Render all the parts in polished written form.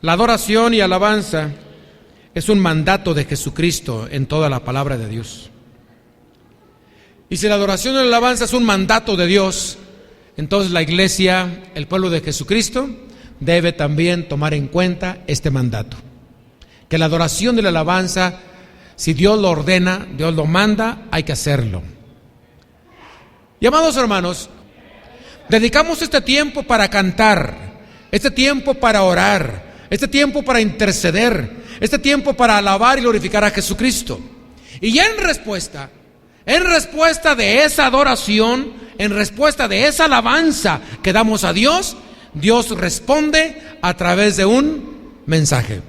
La adoración y alabanza es un mandato de Jesucristo en toda la palabra de Dios. Y si la adoración y la alabanza es un mandato de Dios, entonces la iglesia, el pueblo de Jesucristo, debe también tomar en cuenta este mandato. Que la adoración y la alabanza, si Dios lo ordena, Dios lo manda, hay que hacerlo. Y amados hermanos, dedicamos este tiempo para cantar, este tiempo para orar, este tiempo para interceder, este tiempo para alabar y glorificar a Jesucristo. Y en respuesta de esa adoración, en respuesta de esa alabanza que damos a Dios, Dios responde a través de un mensaje.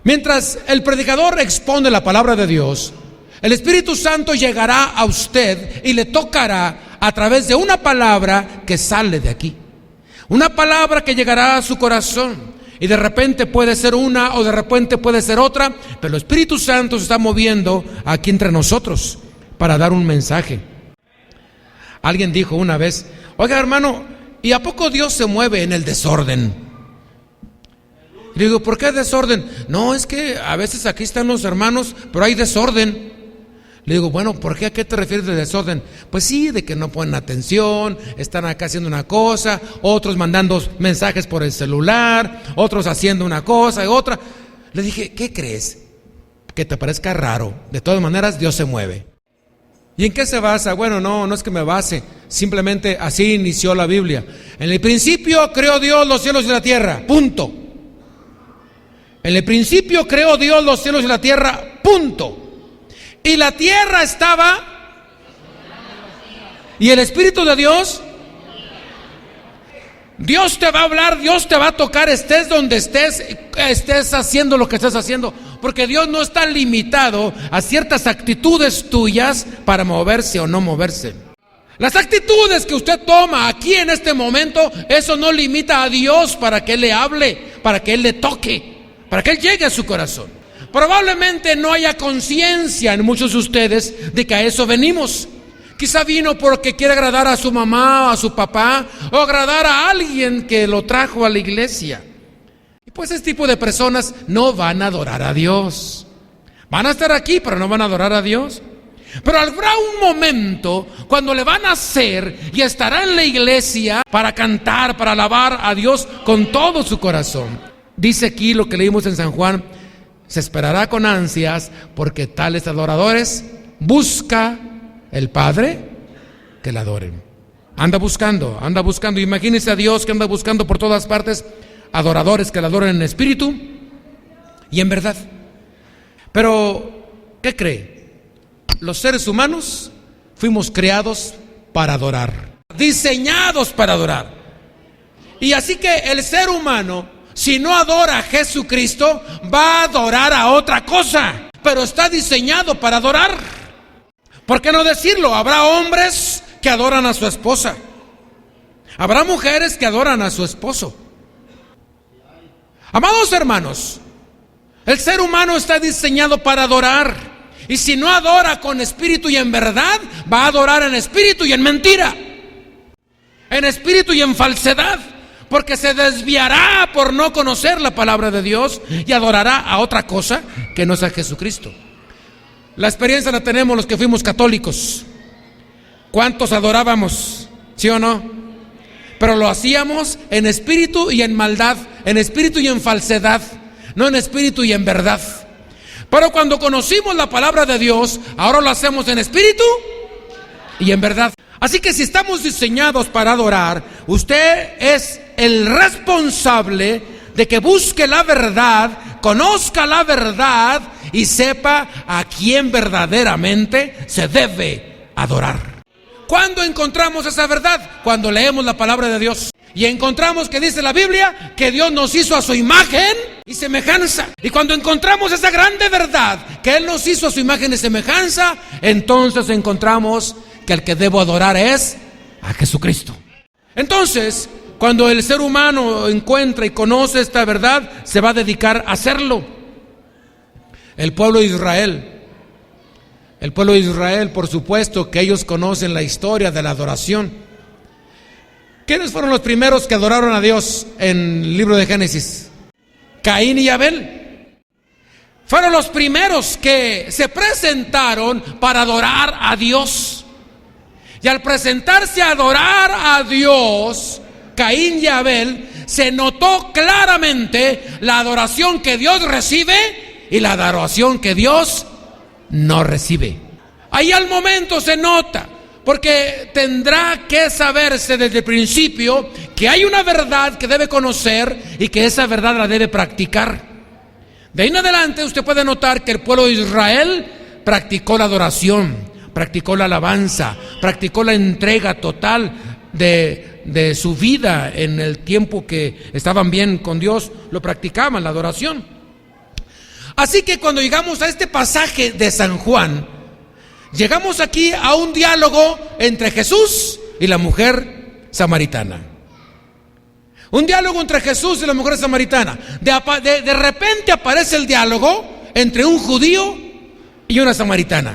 Mientras el predicador expone la palabra de Dios, el Espíritu Santo llegará a usted y le tocará a través de una palabra que sale de aquí. Una palabra que llegará a su corazón. Y de repente puede ser una o de repente puede ser otra, pero el Espíritu Santo se está moviendo aquí entre nosotros para dar un mensaje. Alguien dijo una vez: oiga hermano, ¿y a poco Dios se mueve en el desorden? Y le digo: ¿por qué desorden? No, es que a veces aquí están los hermanos, pero hay desorden. Le digo: bueno, ¿por qué? ¿A qué te refieres de desorden? Pues sí, de que no ponen atención, están acá haciendo una cosa, otros mandando mensajes por el celular, otros haciendo una cosa y otra. Le dije: ¿qué crees? Que te parezca raro. De todas maneras, Dios se mueve. ¿Y en qué se basa? Bueno, no es que me base, simplemente así inició la Biblia. En el principio creó Dios los cielos y la tierra, punto. En el principio creó Dios los cielos y la tierra, punto. Y la tierra estaba, y el Espíritu de Dios, Dios te va a hablar, Dios te va a tocar, estés donde estés haciendo lo que estés haciendo, porque Dios no está limitado a ciertas actitudes tuyas para moverse o no moverse. Las actitudes que usted toma aquí en este momento, eso no limita a Dios para que Él le hable, para que Él le toque, para que Él llegue a su corazón. Probablemente no haya conciencia en muchos de ustedes de que a eso venimos. Quizá vino porque quiere agradar a su mamá o a su papá, o agradar a alguien que lo trajo a la iglesia. Y pues ese tipo de personas no van a adorar a Dios. Van a estar aquí, pero no van a adorar a Dios. Pero habrá un momento cuando le van a hacer y estará en la iglesia para cantar, para alabar a Dios con todo su corazón. Dice aquí lo que leímos en San Juan: se esperará con ansias porque tales adoradores busca el Padre que la adoren. Anda buscando. Imagínese a Dios que anda buscando por todas partes adoradores que la adoren en espíritu y en verdad. Pero, ¿qué cree? Los seres humanos fuimos creados para adorar, diseñados para adorar. Y así que el ser humano, si no adora a Jesucristo, va a adorar a otra cosa, pero está diseñado para adorar. ¿Por qué no decirlo? Habrá hombres que adoran a su esposa, habrá mujeres que adoran a su esposo. Amados hermanos, el ser humano está diseñado para adorar, y si no adora con espíritu y en verdad, va a adorar en espíritu y en mentira, en espíritu y en falsedad. Porque se desviará por no conocer la palabra de Dios y adorará a otra cosa que no sea Jesucristo. La experiencia la tenemos los que fuimos católicos. ¿Cuántos adorábamos? ¿Sí o no? Pero lo hacíamos en espíritu y en maldad, en espíritu y en falsedad, no en espíritu y en verdad. Pero cuando conocimos la palabra de Dios, ahora lo hacemos en espíritu y en verdad. Así que si estamos diseñados para adorar, usted es el responsable de que busque la verdad, conozca la verdad y sepa a quién verdaderamente se debe adorar. ¿Cuándo encontramos esa verdad? Cuando leemos la palabra de Dios y encontramos que dice la Biblia que Dios nos hizo a su imagen y semejanza. Y cuando encontramos esa grande verdad, que Él nos hizo a su imagen y semejanza, entonces encontramos que el que debo adorar es a Jesucristo. Entonces, cuando el ser humano encuentra y conoce esta verdad, se va a dedicar a hacerlo. El pueblo de Israel, por supuesto que ellos conocen la historia de la adoración. ¿Quiénes fueron los primeros que adoraron a Dios en el libro de Génesis? Caín y Abel. Fueron los primeros que se presentaron para adorar a Dios. Y al presentarse a adorar a Dios, Caín y Abel, se notó claramente la adoración que Dios recibe y la adoración que Dios no recibe. Ahí al momento se nota, porque tendrá que saberse desde el principio que hay una verdad que debe conocer y que esa verdad la debe practicar. De ahí en adelante usted puede notar que el pueblo de Israel practicó la adoración, practicó la alabanza, practicó la entrega total de su vida en el tiempo que estaban bien con Dios, lo practicaban, la adoración. Así que cuando llegamos a este pasaje de San Juan, llegamos aquí a un diálogo entre Jesús y la mujer samaritana. Un diálogo entre Jesús y la mujer samaritana. De repente aparece el diálogo entre un judío y una samaritana.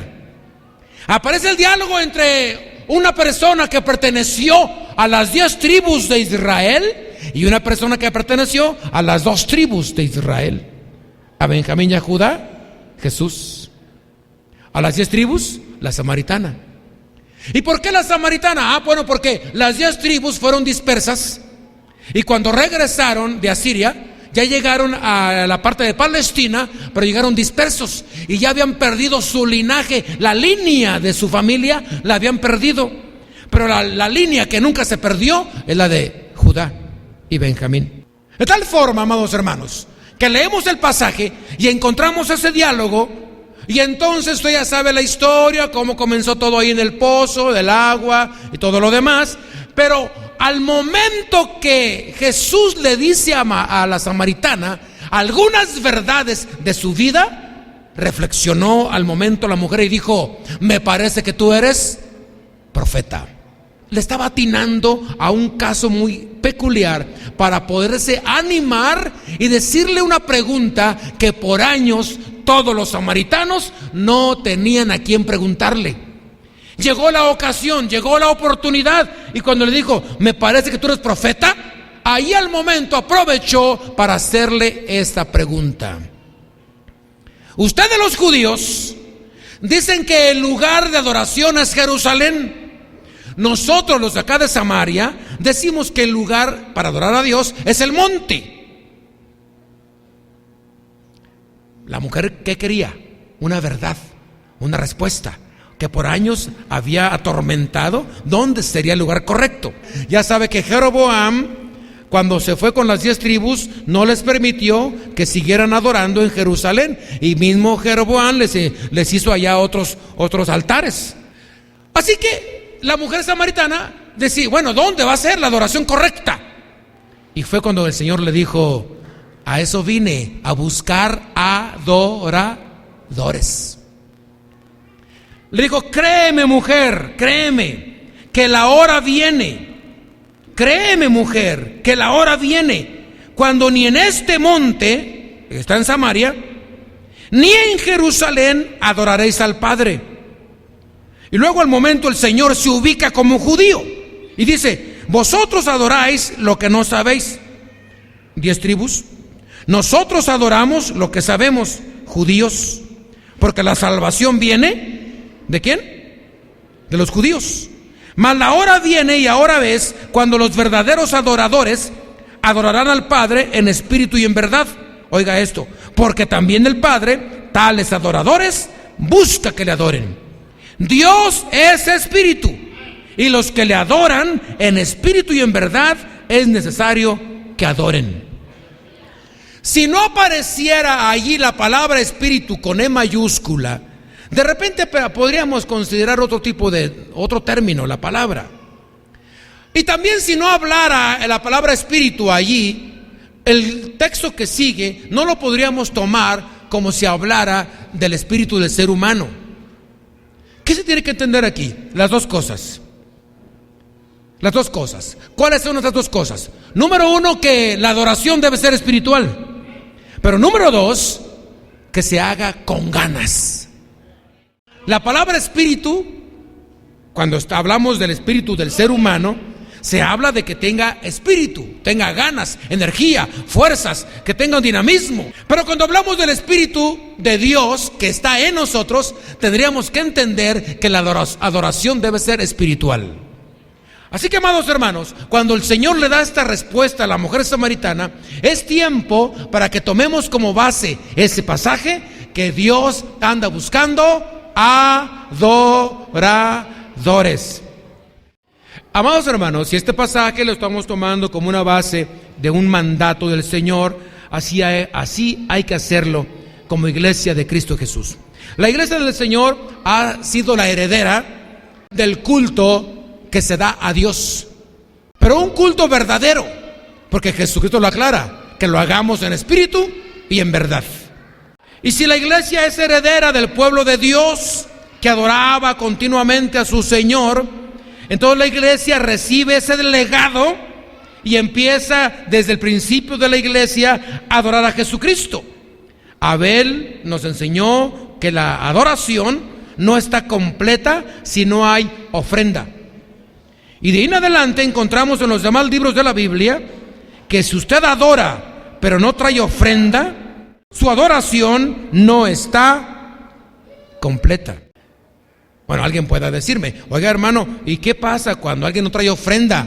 Aparece el diálogo entre una persona que perteneció a las 10 tribus de Israel y una persona que perteneció a las 2 tribus de Israel. A Benjamín y a Judá, Jesús. A las 10 tribus, la samaritana. ¿Y por qué la samaritana? Bueno, porque las 10 tribus fueron dispersas y cuando regresaron de Asiria, ya llegaron a la parte de Palestina, pero llegaron dispersos y ya habían perdido su linaje, la línea de su familia la habían perdido, pero la línea que nunca se perdió es la de Judá y Benjamín. De tal forma, amados hermanos, que leemos el pasaje y encontramos ese diálogo, y entonces usted ya sabe la historia, cómo comenzó todo ahí en el pozo, del agua y todo lo demás, pero al momento que Jesús le dice a la samaritana algunas verdades de su vida, reflexionó al momento la mujer y dijo: me parece que tú eres profeta. Le estaba atinando a un caso muy peculiar para poderse animar y decirle una pregunta que por años todos los samaritanos no tenían a quién preguntarle. Llegó la ocasión, llegó la oportunidad, y cuando le dijo: me parece que tú eres profeta, ahí al momento aprovechó para hacerle esta pregunta. Ustedes los judíos dicen que el lugar de adoración es Jerusalén. Nosotros los de acá de Samaria decimos que el lugar para adorar a Dios es el monte. La mujer, ¿qué quería? Una verdad, una respuesta que por años había atormentado. ¿Dónde sería el lugar correcto? Ya sabe que Jeroboam, cuando se fue con las 10 tribus, no les permitió que siguieran adorando en Jerusalén, y mismo Jeroboam les hizo allá otros altares. Así que la mujer samaritana decía: bueno, ¿dónde va a ser la adoración correcta? Y fue cuando el Señor le dijo: a eso vine, a buscar adoradores. Le dijo: créeme, mujer, créeme, que la hora viene. Créeme, mujer, que la hora viene cuando ni en este monte, que está en Samaria, ni en Jerusalén adoraréis al Padre. Y luego al momento el Señor se ubica como judío y dice: vosotros adoráis lo que no sabéis. 10 tribus. Nosotros adoramos lo que sabemos, judíos, porque la salvación viene ¿de quién? De los judíos. Mas la hora viene, y ahora ves, cuando los verdaderos adoradores adorarán al Padre en espíritu y en verdad. Oiga esto: porque también el Padre, tales adoradores, busca que le adoren. Dios es espíritu, y los que le adoran en espíritu y en verdad es necesario que adoren. Si no apareciera allí la palabra espíritu con E mayúscula, de repente podríamos considerar otro término, la palabra. Y también si no hablara la palabra espíritu allí, el texto que sigue no lo podríamos tomar como si hablara del espíritu del ser humano. ¿Qué se tiene que entender aquí? Las dos cosas. Las dos cosas. ¿Cuáles son esas dos cosas? Número uno, que la adoración debe ser espiritual. Pero número dos, que se haga con ganas. La palabra espíritu, cuando hablamos del espíritu del ser humano, se habla de que tenga espíritu, tenga ganas, energía, fuerzas, que tenga un dinamismo. Pero cuando hablamos del Espíritu de Dios que está en nosotros, tendríamos que entender que la adoración debe ser espiritual. Así que, amados hermanos, cuando el Señor le da esta respuesta a la mujer samaritana, es tiempo para que tomemos como base ese pasaje que Dios anda buscando adoradores. Amados hermanos, si este pasaje lo estamos tomando como una base de un mandato del Señor, así hay que hacerlo como iglesia de Cristo Jesús. La iglesia del Señor ha sido la heredera del culto que se da a Dios, pero un culto verdadero, porque Jesucristo lo aclara, que lo hagamos en espíritu y en verdad. Y si la iglesia es heredera del pueblo de Dios que adoraba continuamente a su Señor, entonces la iglesia recibe ese legado y empieza desde el principio de la iglesia a adorar a Jesucristo. Abel nos enseñó que la adoración no está completa si no hay ofrenda. Y de ahí en adelante encontramos en los demás libros de la Biblia que si usted adora pero no trae ofrenda, su adoración no está completa. Bueno, alguien pueda decirme, oiga hermano, ¿y qué pasa cuando alguien no trae ofrenda?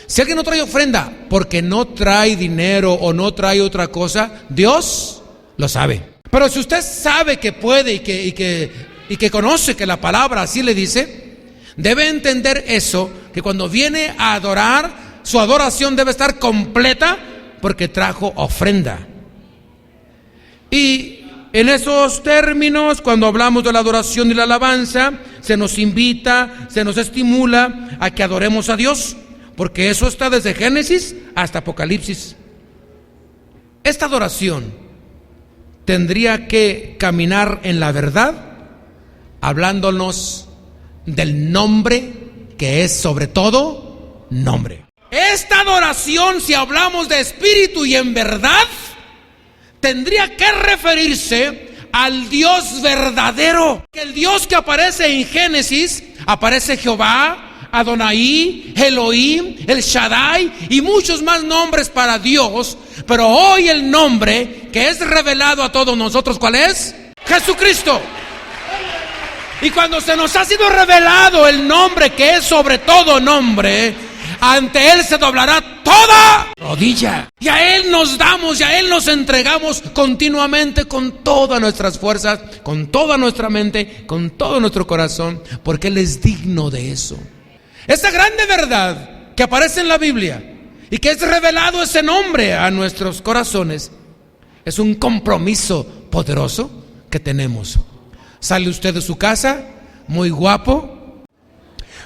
Si alguien no trae ofrenda porque no trae dinero o no trae otra cosa, Dios lo sabe. Pero si usted sabe que puede y que conoce que la palabra así le dice, debe entender eso, que cuando viene a adorar, su adoración debe estar completa porque trajo ofrenda. Y en esos términos, cuando hablamos de la adoración y la alabanza, se nos invita, se nos estimula a que adoremos a Dios, porque eso está desde Génesis hasta Apocalipsis. Esta adoración tendría que caminar en la verdad, hablándonos del nombre que es sobre todo nombre. Esta adoración, si hablamos de espíritu y en verdad, tendría que referirse al Dios verdadero. El Dios que aparece en Génesis, aparece Jehová, Adonai, Elohim, El Shaddai y muchos más nombres para Dios. Pero hoy el nombre que es revelado a todos nosotros, ¿cuál es? Jesucristo. Y cuando se nos ha sido revelado el nombre que es sobre todo nombre, ante Él se doblará toda rodilla. Y a Él nos damos y a Él nos entregamos continuamente con todas nuestras fuerzas, con toda nuestra mente, con todo nuestro corazón, porque Él es digno de eso. Esta grande verdad que aparece en la Biblia y que es revelado ese nombre a nuestros corazones, es un compromiso poderoso que tenemos. Sale usted de su casa muy guapo.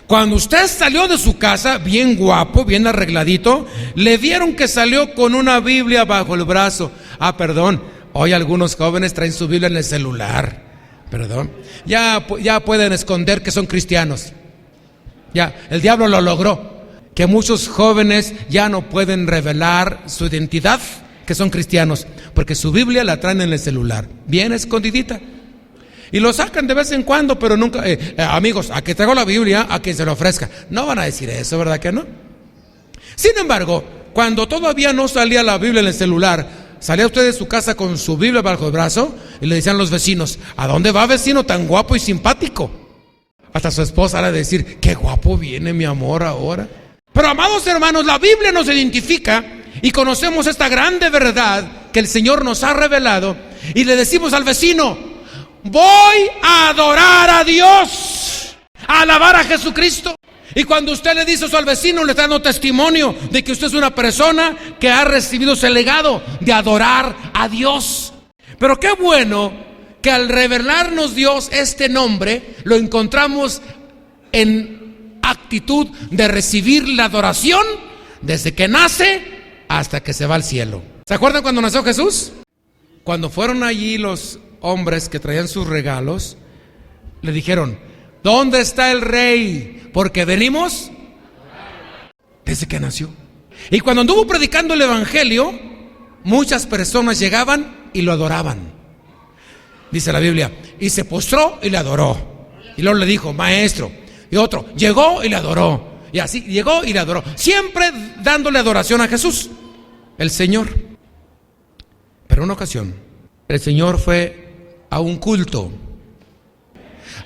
Cuando usted salió de su casa bien guapo, bien arregladito, le vieron que salió con una Biblia bajo el brazo. Perdón, hoy algunos jóvenes traen su Biblia en el celular. Perdón, ya pueden esconder que son cristianos. Ya, el diablo lo logró, que muchos jóvenes ya no pueden revelar su identidad, que son cristianos, porque su Biblia la traen en el celular, bien escondidita. Y lo sacan de vez en cuando, pero nunca, amigos, a que traigo la Biblia, a quien se lo ofrezca. No van a decir eso, ¿verdad que no? Sin embargo, cuando todavía no salía la Biblia en el celular, salía usted de su casa con su Biblia bajo el brazo y le decían los vecinos, ¿a dónde va vecino tan guapo y simpático? Hasta su esposa le decir, qué guapo viene mi amor ahora. Pero amados hermanos, la Biblia nos identifica y conocemos esta grande verdad que el Señor nos ha revelado y le decimos al vecino, voy a adorar a Dios, a alabar a Jesucristo. Y cuando usted le dice eso al vecino, le está dando testimonio de que usted es una persona que ha recibido ese legado de adorar a Dios. Pero qué bueno que al revelarnos Dios este nombre, lo encontramos en actitud de recibir la adoración desde que nace hasta que se va al cielo. ¿Se acuerdan cuando nació Jesús? Cuando fueron allí los hombres que traían sus regalos, le dijeron, ¿dónde está el rey? Porque venimos desde que nació. Y cuando anduvo predicando el evangelio, muchas personas llegaban y lo adoraban. Dice la Biblia, y se postró y le adoró. Y luego le dijo, maestro. Y otro, llegó y le adoró. Y así llegó y le adoró, siempre dándole adoración a Jesús, el Señor. Pero una ocasión, el Señor fue a un culto.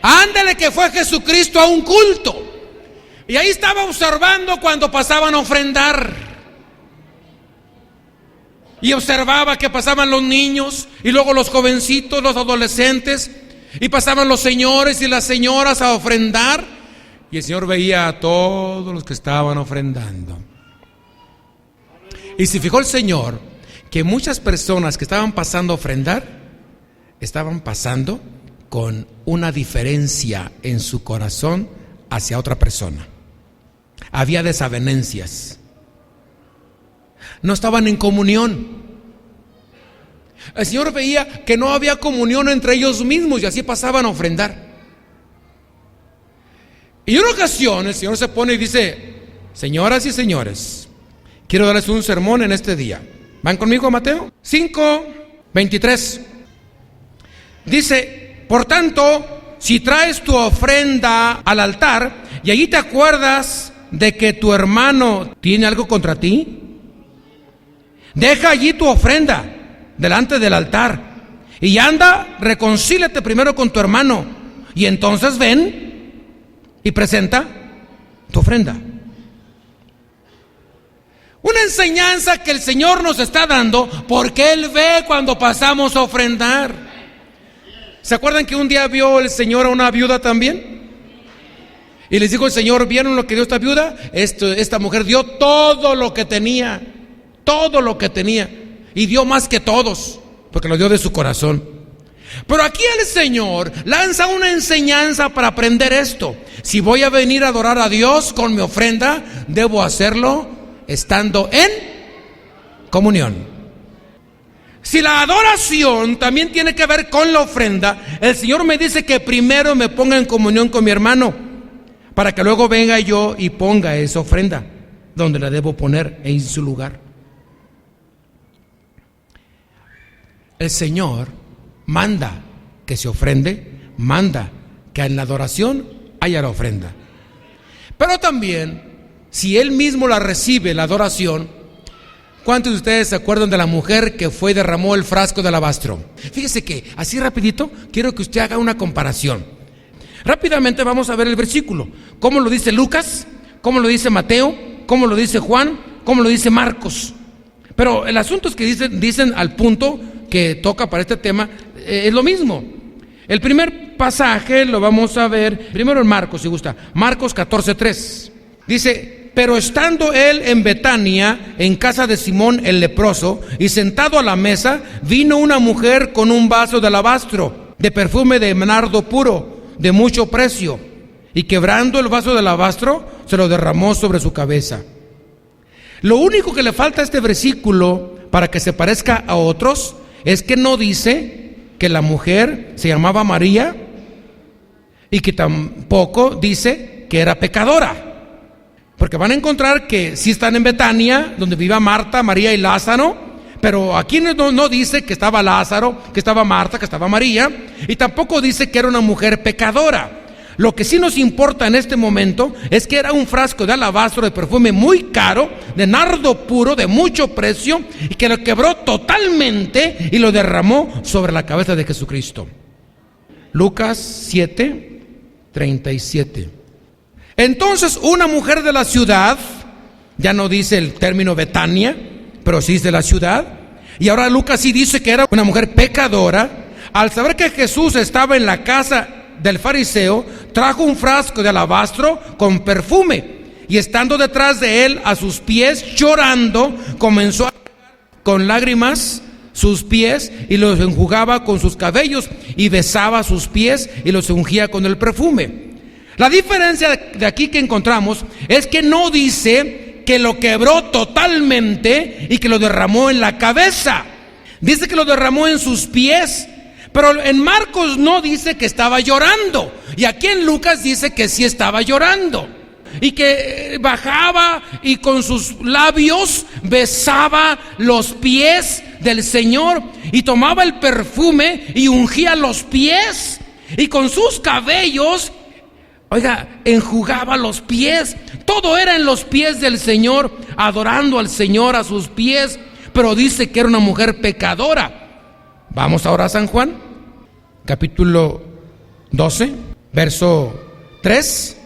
Ándale que fue Jesucristo a un culto. Y ahí estaba observando cuando pasaban a ofrendar. Y observaba que pasaban los niños, y luego los jovencitos, los adolescentes, y pasaban los señores y las señoras a ofrendar. Y el Señor veía a todos los que estaban ofrendando. Y se fijó el Señor que muchas personas que estaban pasando a ofrendar, estaban pasando con una diferencia en su corazón hacia otra persona. Había desavenencias. No estaban en comunión. El Señor veía que no había comunión entre ellos mismos y así pasaban a ofrendar. Y en una ocasión el Señor se pone y dice: señoras y señores, quiero darles un sermón en este día. ¿Van conmigo a Mateo 5:23? Dice: por tanto, si traes tu ofrenda al altar y allí te acuerdas de que tu hermano tiene algo contra ti, deja allí tu ofrenda delante del altar y anda, reconcíliate primero con tu hermano, y entonces ven y presenta tu ofrenda. Una enseñanza que el Señor nos está dando, porque Él ve cuando pasamos a ofrendar. ¿Se acuerdan que un día vio el Señor a una viuda también? Y les dijo el Señor: ¿vieron lo que dio esta viuda? Esta mujer dio todo lo que tenía, y dio más que todos, porque lo dio de su corazón. Pero aquí el Señor lanza una enseñanza para aprender esto. Si voy a venir a adorar a Dios con mi ofrenda, debo hacerlo estando en comunión. Si la adoración también tiene que ver con la ofrenda, el Señor me dice que primero me ponga en comunión con mi hermano, para que luego venga yo y ponga esa ofrenda donde la debo poner en su lugar. El Señor manda que se ofrende, manda que en la adoración haya la ofrenda. Pero también, si Él mismo la recibe, la adoración, ¿cuántos de ustedes se acuerdan de la mujer que fue y derramó el frasco de alabastro? Fíjese que, así rapidito, quiero que usted haga una comparación. Rápidamente vamos a ver el versículo. ¿Cómo lo dice Lucas? ¿Cómo lo dice Mateo? ¿Cómo lo dice Juan? ¿Cómo lo dice Marcos? Pero el asunto es que dicen al punto que toca para este tema, es lo mismo. El primer pasaje lo vamos a ver primero en Marcos, si gusta. Marcos 14:3. Dice: pero estando él en Betania, en casa de Simón el leproso, y sentado a la mesa, vino una mujer con un vaso de alabastro, de perfume de nardo puro, de mucho precio, y quebrando el vaso de alabastro, se lo derramó sobre su cabeza. Lo único que le falta a este versículo para que se parezca a otros es que no dice que la mujer se llamaba María, y que tampoco dice que era pecadora. Porque van a encontrar que sí están en Betania, donde vivía Marta, María y Lázaro, pero aquí no dice que estaba Lázaro, que estaba Marta, que estaba María, y tampoco dice que era una mujer pecadora. Lo que sí nos importa en este momento es que era un frasco de alabastro de perfume muy caro, de nardo puro, de mucho precio, y que lo quebró totalmente y lo derramó sobre la cabeza de Jesucristo. Lucas 7:37. Entonces una mujer de la ciudad, ya no dice el término Betania, pero sí es de la ciudad, y ahora Lucas sí dice que era una mujer pecadora, al saber que Jesús estaba en la casa del fariseo, trajo un frasco de alabastro con perfume, y estando detrás de él a sus pies llorando, comenzó a con lágrimas sus pies y los enjugaba con sus cabellos, y besaba sus pies y los ungía con el perfume. La diferencia de aquí que encontramos es que no dice que lo quebró totalmente y que lo derramó en la cabeza. Dice que lo derramó en sus pies. Pero en Marcos no dice que estaba llorando, y aquí en Lucas dice que sí estaba llorando, y que bajaba y con sus labios besaba los pies del Señor, y tomaba el perfume y ungía los pies, y con sus cabellos, enjugaba los pies. Todo era en los pies del Señor, adorando al Señor a sus pies, pero dice que era una mujer pecadora. Vamos ahora a San Juan, capítulo 12, verso 3.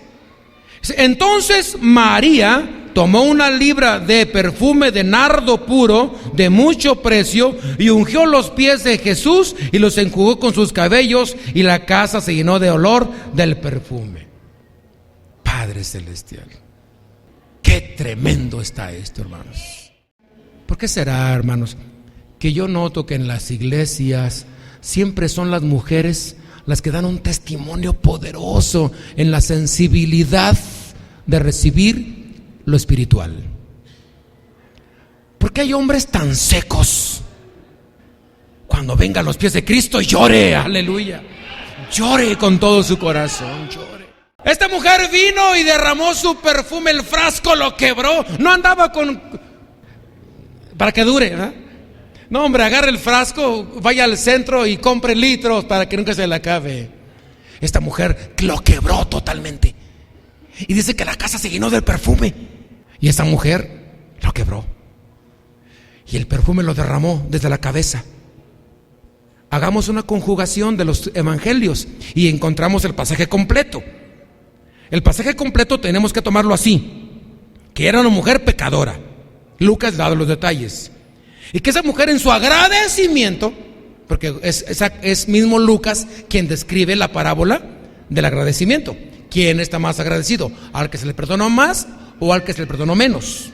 Entonces María tomó una libra de perfume de nardo puro de mucho precio y ungió los pies de Jesús y los enjugó con sus cabellos, y la casa se llenó de olor del perfume. Padre celestial, qué tremendo está esto, hermanos. ¿Por qué será, hermanos, que yo noto que en las iglesias siempre son las mujeres las que dan un testimonio poderoso en la sensibilidad de recibir lo espiritual? ¿Por qué hay hombres tan secos? Cuando venga a los pies de Cristo, llore, aleluya, llore con todo su corazón, llore. Esta mujer vino y derramó su perfume, el frasco lo quebró. No andaba para que dure, ¿verdad? No, hombre, agarre el frasco, vaya al centro y compre litros para que nunca se le acabe. Esta mujer lo quebró totalmente. Y dice que la casa se llenó del perfume. Y esa mujer lo quebró. Y el perfume lo derramó desde la cabeza. Hagamos una conjugación de los evangelios y encontramos el pasaje completo. El pasaje completo tenemos que tomarlo así: que era una mujer pecadora. Lucas da los detalles. Y que esa mujer, en su agradecimiento, porque es mismo Lucas quien describe la parábola del agradecimiento. ¿Quién está más agradecido? ¿Al que se le perdonó más o al que se le perdonó menos?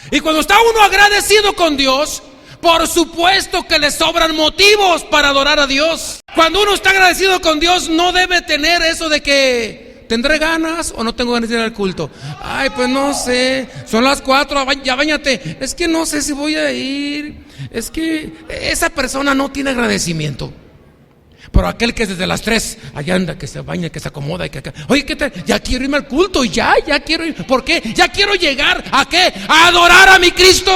Y cuando está uno agradecido con Dios, por supuesto que le sobran motivos para adorar a Dios. Cuando uno está agradecido con Dios, no debe tener eso de que ¿tendré ganas o no tengo ganas de ir al culto? Ay, pues no sé, son las 4, ya báñate. Es que no sé si voy a ir. Es que esa persona no tiene agradecimiento. Pero aquel que desde las 3 allá anda, que se baña, que se acomoda y que acá, oye, ¿qué tal? Ya quiero irme al culto, ya quiero ir. ¿Por qué? Ya quiero llegar ¿a qué? A adorar a mi Cristo,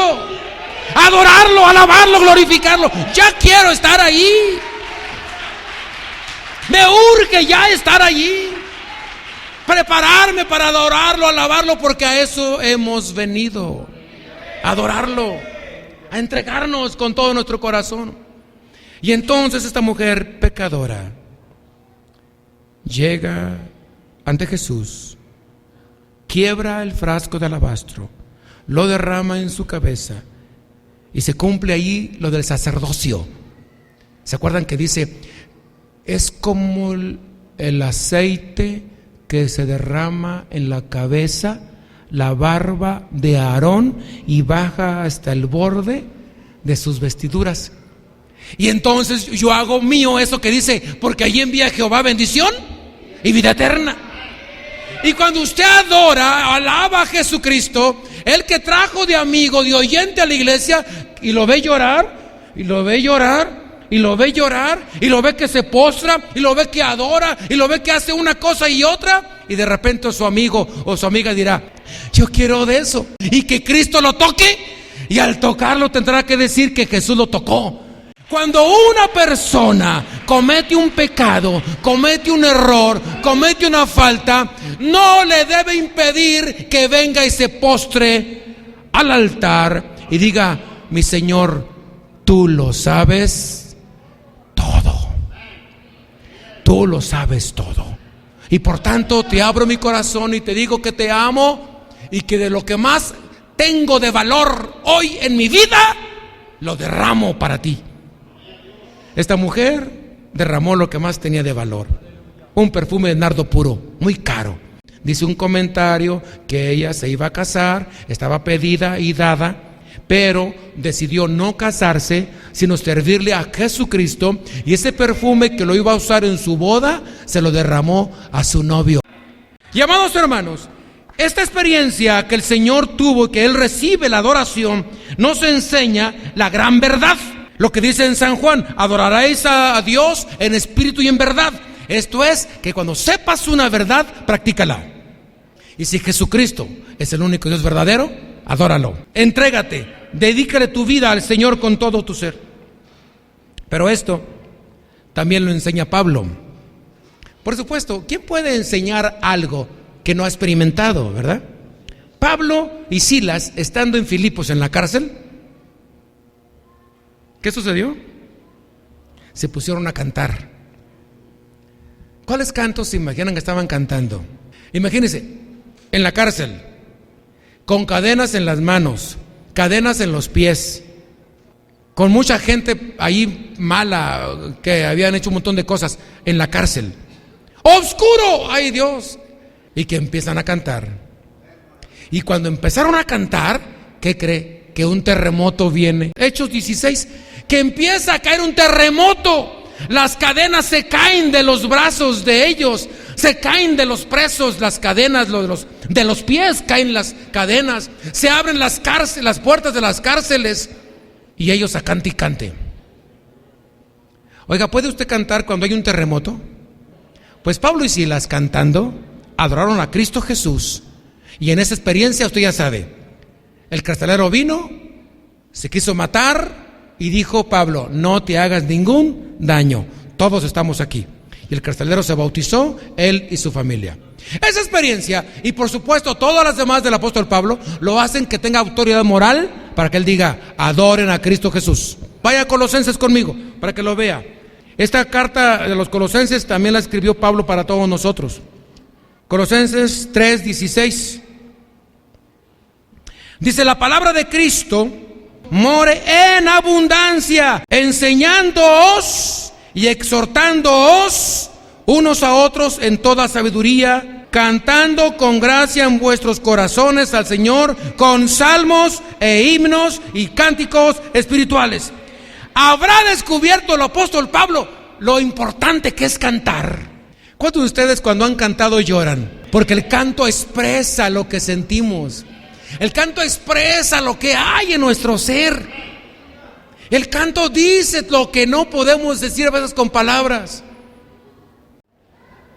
a adorarlo, alabarlo, glorificarlo. Ya quiero estar ahí. Me urge ya estar allí, prepararme para adorarlo, alabarlo, porque a eso hemos venido, a adorarlo, a entregarnos con todo nuestro corazón. Y entonces esta mujer pecadora llega ante Jesús, quiebra el frasco de alabastro, lo derrama en su cabeza, y se cumple ahí lo del sacerdocio. ¿Se acuerdan que dice? Es como el aceite que se derrama en la cabeza, la barba de Aarón, y baja hasta el borde de sus vestiduras. Y entonces yo hago mío eso que dice: porque allí envía Jehová bendición y vida eterna. Y cuando usted adora, alaba a Jesucristo, el que trajo de amigo, de oyente a la iglesia, y lo ve llorar, y lo ve llorar, y lo ve llorar, y lo ve que se postra, y lo ve que adora, y lo ve que hace una cosa y otra, y de repente su amigo o su amiga dirá: yo quiero de eso. Y que Cristo lo toque, y al tocarlo tendrá que decir que Jesús lo tocó. Cuando una persona comete un pecado, comete un error, comete una falta, no le debe impedir que venga y se postre al altar y diga: mi Señor, tú lo sabes todo. Tú lo sabes todo. Y por tanto te abro mi corazón y te digo que te amo, y que de lo que más tengo de valor hoy en mi vida, lo derramo para ti. Esta mujer derramó lo que más tenía de valor, un perfume de nardo puro, muy caro. Dice un comentario que ella se iba a casar, estaba pedida y dada, pero decidió no casarse, sino servirle a Jesucristo, y ese perfume que lo iba a usar en su boda, se lo derramó a su novio. Y amados hermanos, esta experiencia que el Señor tuvo, que Él recibe la adoración, nos enseña la gran verdad. Lo que dice en San Juan: adoraréis a Dios en espíritu y en verdad. Esto es, que cuando sepas una verdad, practícala. Y si Jesucristo es el único Dios verdadero, adóralo. Entrégate, dedícale tu vida al Señor con todo tu ser. Pero esto también lo enseña Pablo. Por supuesto, ¿quién puede enseñar algo que no ha experimentado, ¿verdad? Pablo y Silas, estando en Filipos en la cárcel, ¿qué sucedió? Se pusieron a cantar. ¿Cuáles cantos se imaginan que estaban cantando? Imagínense, en la cárcel, con cadenas en las manos, cadenas en los pies, con mucha gente ahí mala, que habían hecho un montón de cosas en la cárcel. ¡Oscuro! ¡Ay, Dios! Y que empiezan a cantar. Y cuando empezaron a cantar, ¿qué cree? Que un terremoto viene. Hechos 16, que empieza a caer un terremoto. Las cadenas se caen de los brazos de ellos, se caen de los presos, las cadenas de los pies caen las cadenas, se abren las puertas de las cárceles y ellos a cante y cante. Oiga, ¿puede usted cantar cuando hay un terremoto? Pues Pablo y Silas cantando adoraron a Cristo Jesús, y en esa experiencia usted ya sabe, el carcelero vino, se quiso matar y dijo: Pablo, no te hagas ningún daño, todos estamos aquí. Y el carcelero se bautizó, él y su familia. Esa experiencia, y por supuesto todas las demás del apóstol Pablo, lo hacen que tenga autoridad moral para que él diga: adoren a Cristo Jesús. Vaya a Colosenses conmigo para que lo vea. Esta carta de los Colosenses también la escribió Pablo para todos nosotros. Colosenses 3:16. Dice: la palabra de Cristo more en abundancia, enseñándoos y exhortándoos unos a otros en toda sabiduría, cantando con gracia en vuestros corazones al Señor con salmos e himnos y cánticos espirituales. ¿Habrá descubierto el apóstol Pablo lo importante que es cantar? ¿Cuántos de ustedes cuando han cantado lloran? Porque el canto expresa lo que sentimos. El canto expresa lo que hay en nuestro ser. El canto dice lo que no podemos decir a veces con palabras.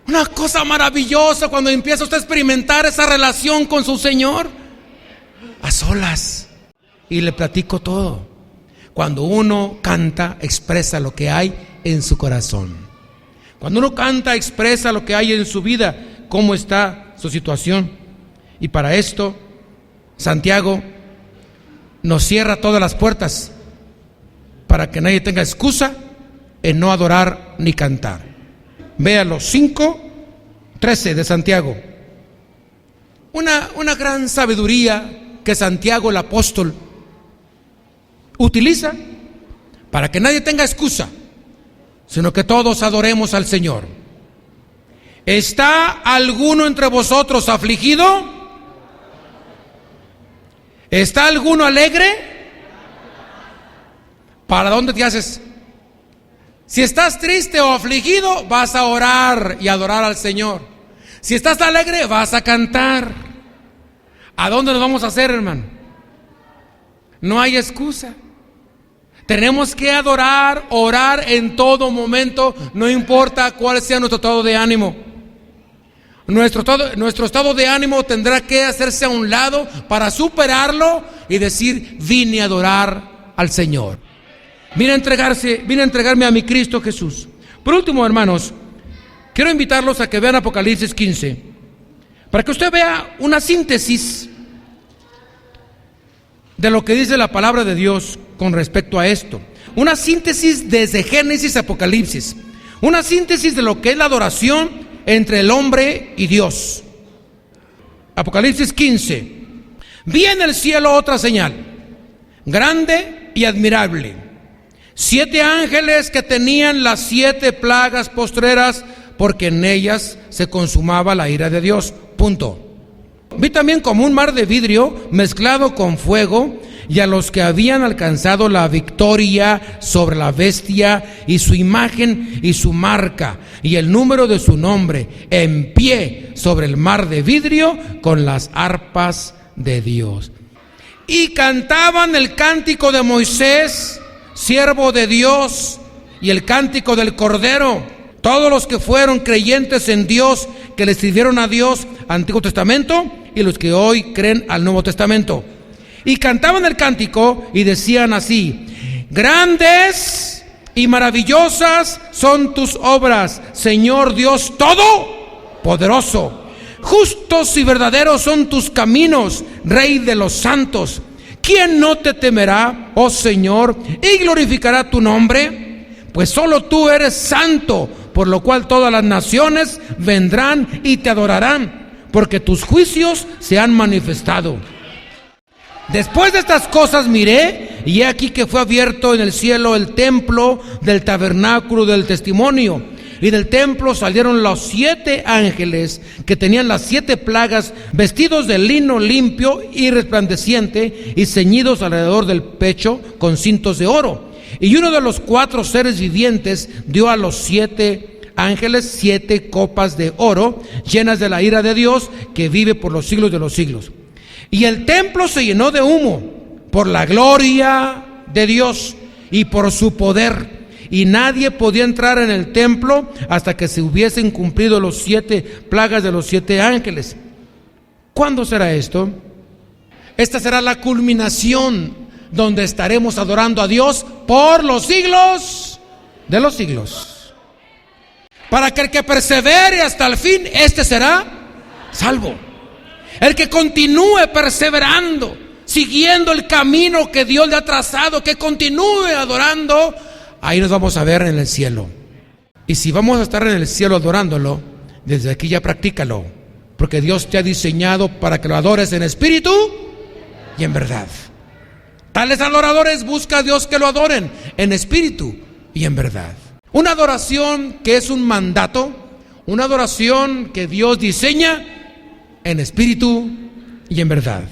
Una cosa maravillosa cuando empieza usted a experimentar esa relación con su Señor a solas. Y le platico todo. Cuando uno canta, expresa lo que hay en su corazón. Cuando uno canta, expresa lo que hay en su vida, cómo está su situación. Y para esto, Santiago nos cierra todas las puertas para que nadie tenga excusa en no adorar ni cantar. Vea los 5:13 de Santiago. Una gran sabiduría que Santiago el apóstol utiliza para que nadie tenga excusa, sino que todos adoremos al Señor. ¿Está alguno entre vosotros afligido? ¿Está alguno alegre? ¿Para dónde te haces? Si estás triste o afligido, vas a orar y adorar al Señor. Si estás alegre, vas a cantar. ¿A dónde nos vamos a hacer, hermano? No hay excusa. Tenemos que adorar, orar en todo momento, no importa cuál sea nuestro estado de ánimo. Nuestro estado de ánimo tendrá que hacerse a un lado para superarlo y decir: vine a adorar al Señor. Vine a entregarme a mi Cristo Jesús. Por último, hermanos, quiero invitarlos a que vean Apocalipsis 15, para que usted vea una síntesis de lo que dice la palabra de Dios con respecto a esto. Una síntesis desde Génesis a Apocalipsis. Una síntesis de lo que es la adoración entre el hombre y Dios. Apocalipsis 15. Vi en el cielo otra señal, grande y admirable: 7 ángeles que tenían las 7 plagas postreras, porque en ellas se consumaba la ira de Dios. Punto. Vi también como un mar de vidrio mezclado con fuego, y a los que habían alcanzado la victoria sobre la bestia y su imagen y su marca y el número de su nombre, en pie sobre el mar de vidrio con las arpas de Dios. Y cantaban el cántico de Moisés, siervo de Dios, y el cántico del Cordero. Todos los que fueron creyentes en Dios, que le sirvieron a Dios, Antiguo Testamento, y los que hoy creen al Nuevo Testamento. Y cantaban el cántico y decían así: grandes y maravillosas son tus obras, Señor Dios Todopoderoso. Justos y verdaderos son tus caminos, Rey de los santos. ¿Quién no te temerá, oh Señor, y glorificará tu nombre? Pues solo tú eres santo, por lo cual todas las naciones vendrán y te adorarán, porque tus juicios se han manifestado. Después de estas cosas miré, y he aquí que fue abierto en el cielo el templo del tabernáculo del testimonio. Y del templo salieron los 7 ángeles que tenían las 7 plagas, vestidos de lino limpio y resplandeciente, y ceñidos alrededor del pecho con cintos de oro. Y uno de los 4 seres vivientes dio a los 7 ángeles 7 copas de oro, llenas de la ira de Dios, que vive por los siglos de los siglos. Y el templo se llenó de humo por la gloria de Dios y por su poder. Y nadie podía entrar en el templo hasta que se hubiesen cumplido los 7 plagas de los 7 ángeles. ¿Cuándo será esto? Esta será la culminación, donde estaremos adorando a Dios por los siglos de los siglos. Para que el que persevere hasta el fin, este será salvo. El que continúe perseverando, siguiendo el camino que Dios le ha trazado, que continúe adorando, ahí nos vamos a ver en el cielo. Y si vamos a estar en el cielo adorándolo, desde aquí ya practícalo, porque Dios te ha diseñado para que lo adores en espíritu y en verdad. Tales adoradores busca a Dios que lo adoren en espíritu y en verdad. Una adoración que es un mandato, una adoración que Dios diseña en espíritu y en verdad.